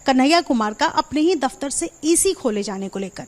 कन्हैया कुमार का अपने ही दफ्तर से एसी खोले जाने को लेकर।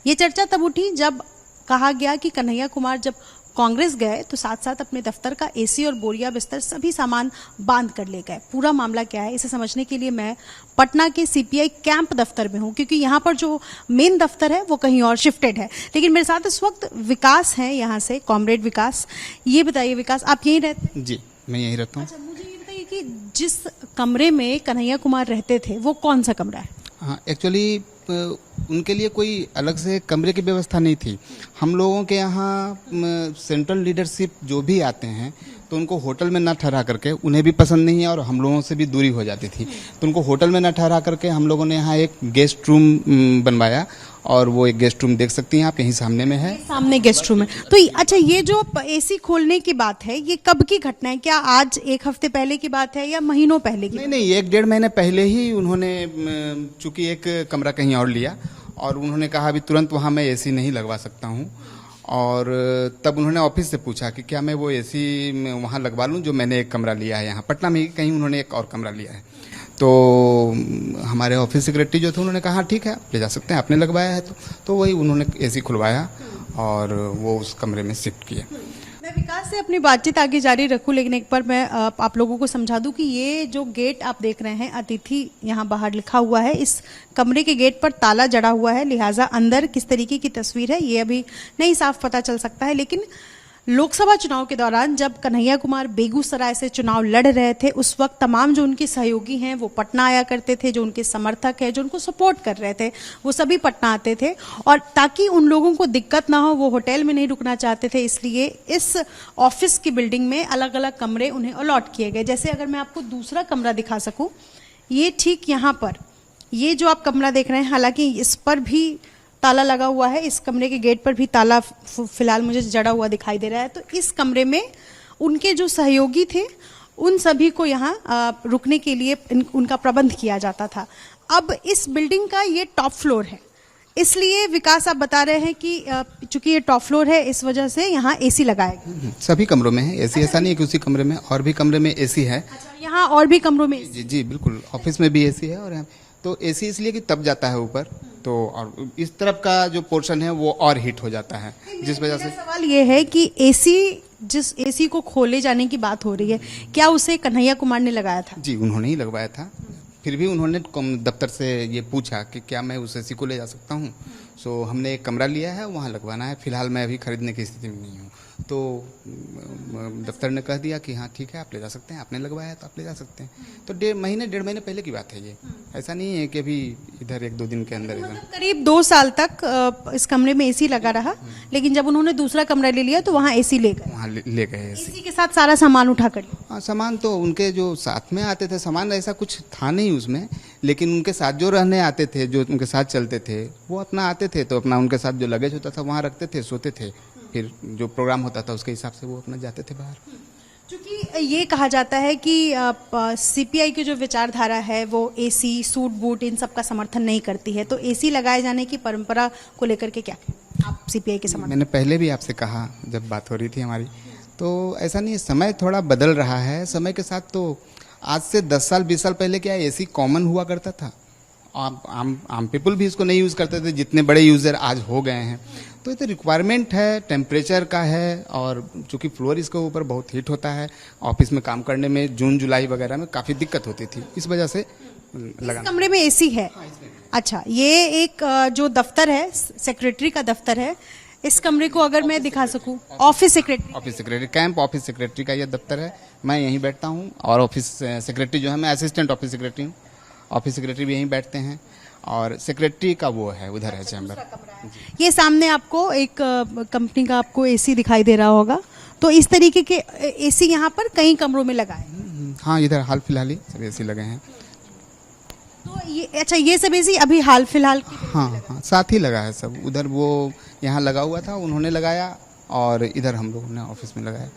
ये चर्चा तब उठी जब कहा गया कि कन्हैया कुमार जब कांग्रेस गए तो साथ साथ अपने दफ्तर का एसी और बोरिया बिस्तर सभी सामान बांध कर ले गए। पूरा मामला क्या है, इसे समझने के लिए मैं पटना के सीपीआई कैंप दफ्तर में हूं, क्योंकि यहाँ पर जो मेन दफ्तर है वो कहीं और शिफ्टेड है। लेकिन मेरे साथ इस वक्त विकास है, यहाँ से कॉमरेड विकास। ये बताइए विकास, आप यहीं रहते हैं? जी, मैं यहीं रहता हूँ। अच्छा, मुझे ये बताइए कि जिस कमरे में कन्हैया कुमार रहते थे वो कौन सा कमरा है? हाँ, एक्चुअली उनके लिए कोई अलग से कमरे की व्यवस्था नहीं थी। हम लोगों के यहाँ सेंट्रल लीडरशिप जो भी आते हैं तो उनको होटल में ना ठहरा करके, उन्हें भी पसंद नहीं है और हम लोगों से भी दूरी हो जाती थी, तो उनको होटल में ना ठहरा करके हम लोगों ने यहाँ एक गेस्ट रूम बनवाया और वो एक गेस्ट रूम देख सकती हैं आप, यहीं सामने में है। सामने गेस्ट रूम है। तो अच्छा, ये जो एसी खोलने की बात है ये कब की घटना है? क्या आज एक हफ्ते पहले की बात है या महीनों पहले की? नहीं, 1-1.5 महीने पहले ही उन्होंने चूंकि एक कमरा कहीं और लिया और उन्होंने कहा अभी तुरंत वहाँ मैं एसी नहीं लगवा सकता हूँ। और तब उन्होंने ऑफिस से पूछा कि क्या मैं वो एसी वहाँ लगवा लूँ जो मैंने एक कमरा लिया है यहाँ पटना में, कहीं उन्होंने एक और कमरा लिया है। तो हमारे ऑफिस सेक्रेटरी जो थे उन्होंने कहा ठीक है आप ले जा सकते हैं, आपने लगवाया है तो वही उन्होंने एसी खुलवाया और वो उस कमरे में शिफ्ट किया। मैं विकास से अपनी बातचीत आगे जारी रखूं, लेकिन एक बार मैं आप लोगों को समझा दूं कि ये जो गेट आप देख रहे हैं अतिथि यहाँ बाहर लिखा हुआ है, इस कमरे के गेट पर ताला जड़ा हुआ है, लिहाजा अंदर किस तरीके की तस्वीर है ये अभी नहीं साफ पता चल सकता है। लेकिन लोकसभा चुनाव के दौरान जब कन्हैया कुमार बेगूसराय से चुनाव लड़ रहे थे उस वक्त तमाम जो उनके सहयोगी हैं वो पटना आया करते थे, जो उनके समर्थक हैं जो उनको सपोर्ट कर रहे थे वो सभी पटना आते थे, और ताकि उन लोगों को दिक्कत ना हो वो होटल में नहीं रुकना चाहते थे, इसलिए इस ऑफिस की बिल्डिंग में अलग अलग कमरे उन्हें अलॉट किए गए। जैसे अगर मैं आपको दूसरा कमरा दिखा सकूं, ये ठीक यहाँ पर ये जो आप कमरा देख रहे हैं, हालांकि इस पर भी ताला लगा हुआ है, इस कमरे के गेट पर भी ताला फिलहाल मुझे जड़ा हुआ दिखाई दे रहा है। तो इस कमरे में उनके जो सहयोगी थे उन सभी को यहाँ रुकने के लिए उनका प्रबंध किया जाता था। अब इस बिल्डिंग का ये टॉप फ्लोर है, इसलिए विकास आप बता रहे हैं कि चूंकि ये टॉप फ्लोर है इस वजह से यहाँ एसी लगाया गया। सभी कमरों में है एसी, ऐसा नहीं है कि उसी कमरे में, और भी कमरे में एसी है। अच्छा, यहाँ और भी कमरों में? जी बिल्कुल, ऑफिस में भी एसी है और यहाँ तो एसी इसलिए कि तब जाता है ऊपर, तो और इस तरफ का जो पोर्शन है वो और हीट हो जाता है, जिस वजह से। सवाल ये है कि एसी, जिस एसी को खोले जाने की बात हो रही है, क्या उसे कन्हैया कुमार ने लगाया था? जी, उन्होंने ही लगवाया था। फिर भी उन्होंने दफ्तर से ये पूछा कि क्या मैं उस एसी को ले जा सकता हूँ। सो हमने एक कमरा लिया है, वहाँ लगवाना है। फिलहाल मैं अभी खरीदने की स्थिति में नहीं हूँ, तो दफ्तर ने कह दिया कि हाँ ठीक है आप ले जा सकते हैं, आपने लगवाया है तो आप ले जा सकते हैं। तो 1.5 महीने पहले की बात है ये, ऐसा नहीं है कि अभी इधर 1-2 दिन के अंदर। मतलब करीब 2 साल तक इस कमरे में एसी लगा रहा, लेकिन जब उन्होंने दूसरा कमरा ले लिया तो वहाँ एसी ले गए। वहाँ ले गए एसी के साथ सारा सामान उठा कर। हाँ, सामान तो उनके जो साथ में आते थे, सामान ऐसा कुछ था नहीं उसमें, लेकिन उनके साथ जो रहने आते थे, जो उनके साथ चलते थे, वो अपना आते थे तो अपना उनके साथ जो लगेज होता था वहाँ रखते थे, सोते थे, फिर जो प्रोग्राम होता था उसके हिसाब से वो अपना जाते थे बाहर। क्योंकि ये कहा जाता है कि सीपीआई की जो विचारधारा है वो एसी, सूट बूट इन सब का समर्थन नहीं करती है, तो एसी लगाए जाने की परंपरा को लेकर के क्या आप सीपीआई के समर्थन? मैंने पहले भी आपसे कहा जब बात हो रही थी हमारी, तो ऐसा नहीं है, समय थोड़ा बदल रहा है। समय के साथ तो आज से 10 साल 20 साल पहले क्या एसी कॉमन हुआ करता था, आम पीपल भी इसको नहीं यूज़ करते थे जितने बड़े यूज़र आज हो गए हैं। तो ये तो रिक्वायरमेंट है, टेम्परेचर का है, और चूंकि फ्लोर इसके ऊपर बहुत हीट होता है, ऑफिस में काम करने में जून जुलाई वगैरह में काफ़ी दिक्कत होती थी, इस वजह से लगा। इस कमरे में एसी है? अच्छा, ये एक जो दफ्तर है, सेक्रेटरी का दफ्तर है, इस कमरे को अगर मैं दिखा सकूं, office secretary camp office secretary का ये दफ्तर है। मैं यहीं बैठता हूँ और ऑफिस सेक्रेटरी जो है, मैं असिस्टेंट ऑफिस सेक्रेटरी हूँ, ऑफिस सेक्रेटरी भी यहीं बैठते हैं, और सेक्रेटरी का वो है उधर है चैम्बर। ये सामने आपको एक कंपनी का आपको एसी दिखाई दे रहा होगा, तो इस तरीके के एसी यहाँ पर कई कमरों में लगा है। हाँ, इधर हाल फिलहाल ही सब एसी लगे हैं। तो ये अच्छा, ये सब एसी अभी हाल फिलहाल की? हाँ, साथ ही लगा है सब। उधर वो यहाँ लगा हुआ था, उन्होंने लगाया, और इधर हम लोगों ने ऑफिस में लगाया।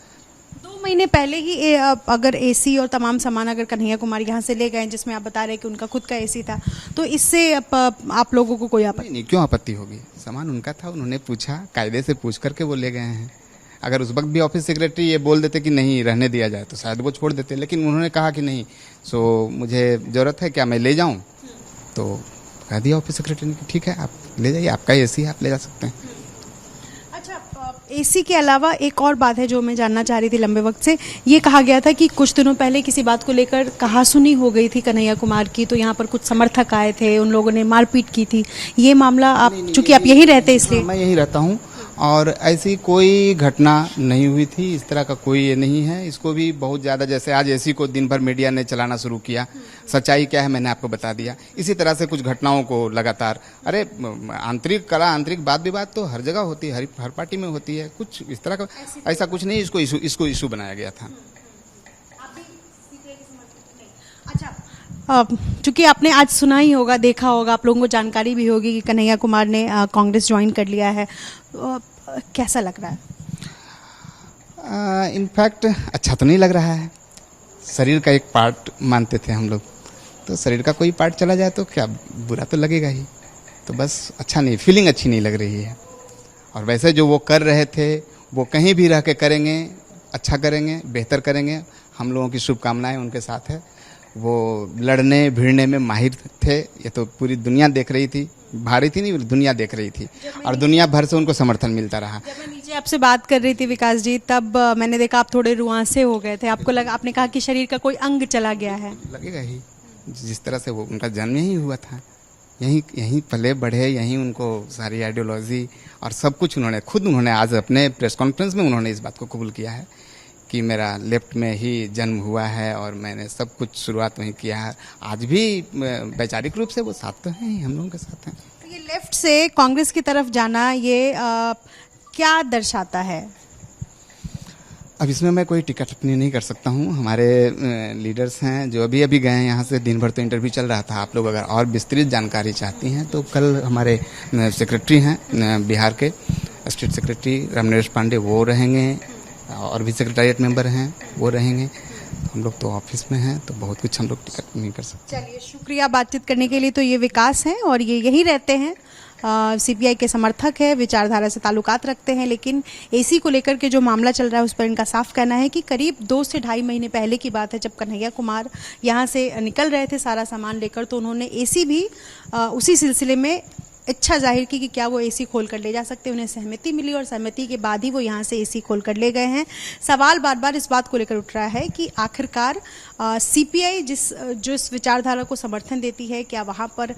2 महीने पहले ही अगर एसी और तमाम सामान अगर कन्हैया कुमार यहाँ से ले गए, जिसमें आप बता रहे हैं कि उनका खुद का एसी था, तो इससे आप लोगों को कोई आपत्ति नहीं? क्यों आपत्ति होगी? सामान उनका था, उन्होंने पूछा, कायदे से पूछ करके वो ले गए हैं। अगर उस वक्त भी ऑफिस सेक्रेटरी ये बोल देते कि नहीं रहने दिया जाए तो शायद वो छोड़ देते, लेकिन उन्होंने कहा कि नहीं, सो मुझे ज़रूरत है, क्या मैं ले जाऊँ? तो कह दिया ऑफिस सेक्रेटरी ने कि ठीक है आप ले जाइए, आपका एसी है, आप ले जा सकते हैं। अच्छा, एसी के अलावा एक और बात है जो मैं जानना चाह रही थी लंबे वक्त से। ये कहा गया था कि कुछ दिनों पहले किसी बात को लेकर कहासुनी हो गई थी कन्हैया कुमार की, तो यहाँ पर कुछ समर्थक आए थे, उन लोगों ने मारपीट की थी। ये मामला आप, चूंकि आप यही रहते इसलिए। मैं यहीं रहता हूँ और ऐसी कोई घटना नहीं हुई थी, इस तरह का कोई ये नहीं है। इसको भी बहुत ज़्यादा, जैसे आज एसी को दिन भर मीडिया ने चलाना शुरू किया, सच्चाई क्या है मैंने आपको बता दिया। इसी तरह से कुछ घटनाओं को लगातार, अरे आंतरिक कला, आंतरिक वाद विवाद तो हर जगह होती है, हर पार्टी में होती है। कुछ इस तरह का ऐसा कुछ नहीं, इसको इशू बनाया गया था। अच्छा, चूंकि आपने आज सुना ही होगा, देखा होगा, आप लोगों को जानकारी भी होगी कि कन्हैया कुमार ने कांग्रेस ज्वाइन कर लिया है। कैसा लग रहा है? इनफैक्ट अच्छा तो नहीं लग रहा है। शरीर का एक पार्ट मानते थे हम लोग, तो शरीर का कोई पार्ट चला जाए तो क्या बुरा तो लगेगा ही। तो बस अच्छा नहीं, फीलिंग अच्छी नहीं लग रही है। और वैसे जो वो कर रहे थे वो कहीं भी रह के करेंगे, अच्छा करेंगे, बेहतर करेंगे। हम लोगों की शुभकामनाएं उनके साथ है। वो लड़ने भिड़ने में माहिर थे, ये तो पूरी दुनिया देख रही थी, भारत ही नहीं दुनिया देख रही थी, और दुनिया भर से उनको समर्थन मिलता रहा। जब मैं नीचे आपसे बात कर रही थी विकास जी, तब मैंने देखा आप थोड़े रुआंसे हो गए थे। आपको लगा, आपने कहा कि शरीर का कोई अंग चला गया है। लगेगा ही, जिस तरह से वो उनका जन्म यही हुआ था, यहीं पले बढ़े, यहीं उनको सारी आइडियोलॉजी और सब कुछ उन्होंने आज अपने प्रेस कॉन्फ्रेंस में उन्होंने इस बात को कबूल किया है कि मेरा लेफ्ट में ही जन्म हुआ है और मैंने सब कुछ शुरुआत वहीं किया है। आज भी वैचारिक रूप से वो साथ तो हैं, हम लोगों के साथ हैं। तो ये लेफ्ट से कांग्रेस की तरफ जाना, ये क्या दर्शाता है? अब इसमें मैं कोई टिकट अपनी नहीं कर सकता हूँ। हमारे लीडर्स हैं जो अभी गए हैं यहाँ से, दिन भर तो इंटरव्यू चल रहा था। आप लोग अगर और विस्तृत जानकारी चाहती हैं तो कल हमारे सेक्रेटरी हैं बिहार के, स्टेट सेक्रेटरी रमनेश पांडे, वो रहेंगे, और भी सेक्रेटरीट मेंबर हैं वो रहेंगे। हम लोग तो ऑफिस में हैं, तो बहुत कुछ हम लोग टिकट नहीं कर सकते। चलिए, शुक्रिया बातचीत करने के लिए। तो ये विकास हैं और ये यही रहते हैं, सीपीआई के समर्थक है, विचारधारा से ताल्लुकात रखते हैं, लेकिन एसी को लेकर के जो मामला चल रहा है उस पर इनका साफ कहना है कि करीब 2 से ढाई महीने पहले की बात है, जब कन्हैया कुमार यहाँ से निकल रहे थे सारा सामान लेकर, तो उन्होंने एसी भी उसी सिलसिले में इच्छा जाहिर की कि क्या वो एसी खोल कर ले जा सकते हैं। उन्हें सहमति मिली और सहमति के बाद ही वो यहाँ से एसी खोल कर ले गए हैं। सवाल बार बार इस बात को लेकर उठ रहा है कि आखिरकार सीपीआई जो इस विचारधारा को समर्थन देती है, क्या वहाँ पर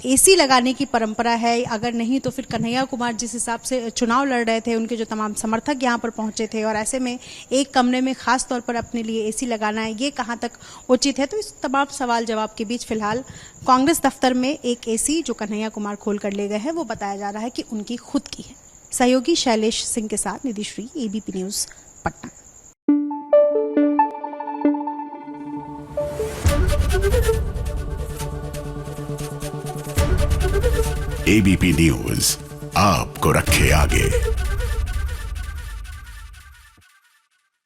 एसी लगाने की परंपरा है? अगर नहीं तो फिर कन्हैया कुमार जिस हिसाब से चुनाव लड़ रहे थे, उनके जो तमाम समर्थक यहाँ पर पहुंचे थे, और ऐसे में एक कमरे में खास तौर पर अपने लिए एसी लगाना है, ये कहाँ तक उचित है? तो इस तमाम सवाल जवाब के बीच फिलहाल कांग्रेस दफ्तर में एक एसी जो कन्हैया कुमार खोल कर ले गए हैं, वो बताया जा रहा है कि उनकी खुद की है। सहयोगी शैलेश सिंह के साथ Nidhi Shri, ABP News, Patna. ABP News आपको रखे आगे।